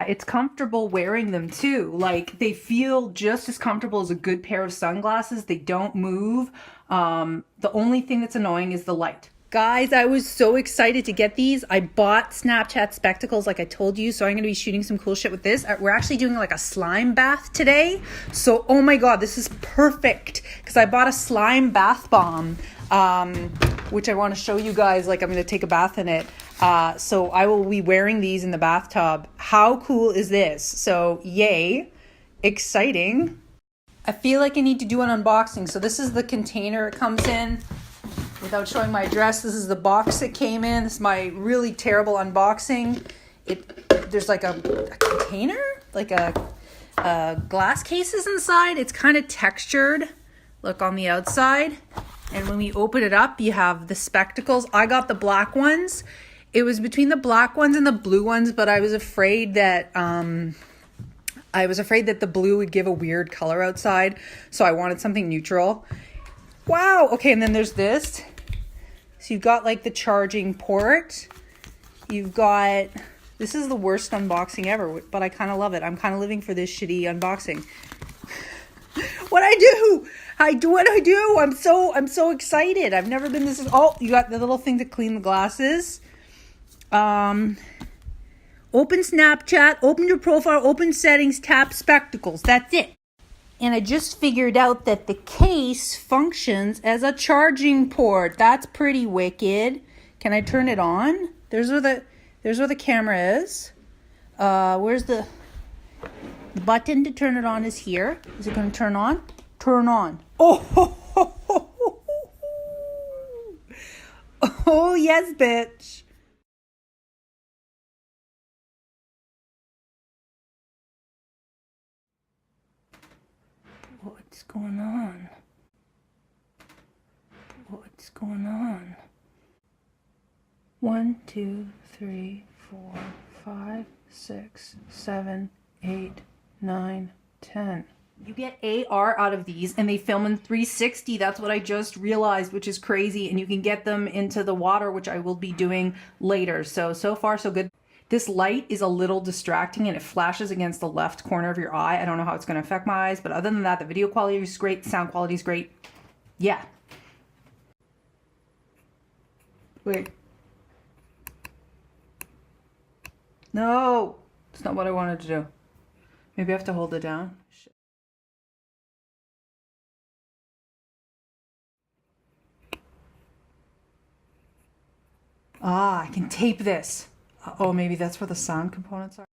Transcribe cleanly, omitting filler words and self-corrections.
it's comfortable wearing them too. Like, they feel just as comfortable as a good pair of sunglasses. They don't move. The only thing that's annoying is the light. Guys, I was so excited to get these. I bought Snapchat spectacles like I told you, so I'm going to be shooting some cool shit with this. We're actually doing like a slime bath today. So, oh my God, this is perfect because I bought a slime bath bomb, which I want to show you guys. Like, I'm going to take a bath in it. So I will be wearing these in the bathtub. How cool is this? So, yay, exciting. I feel like I need to do an unboxing. So this is the container it comes in. Without showing my address, this is the box it came in. This is my really terrible unboxing. There's like a container, like a glass cases inside. It's kind of textured. Look on the outside. And when we open it up, you have the spectacles. I got the black ones. It was between the black ones and the blue ones, but I was afraid that the blue would give a weird color outside. So I wanted something neutral. Wow. Okay, and then there's this. So you've got like the charging port. You've got, this is the worst unboxing ever, but I kind of love it. I'm kind of living for this shitty unboxing. What do I do? I'm so excited. I've never been this. Oh, you got the little thing to clean the glasses. Open Snapchat, open your profile, open settings, tap spectacles. That's it. And I just figured out that the case functions as a charging port. That's pretty wicked. Can I turn it on? There's where the camera is. Where's the button to turn it on is here. Is it going to turn on? Turn on. Oh, oh yes, bitch. What's going on? What's going on? 1, 2, 3, 4, 5, 6, 7, 8, 9, 10. You get AR out of these and they film in 360. That's what I just realized, which is crazy. And you can get them into the water, which I will be doing later. So far, so good. This light is a little distracting and it flashes against the left corner of your eye. I don't know how it's going to affect my eyes, but other than that, the video quality is great. The sound quality is great. Yeah. Wait. No, it's not what I wanted to do. Maybe I have to hold it down. Shit. Ah, I can tape this. Oh, maybe that's where the sound components are.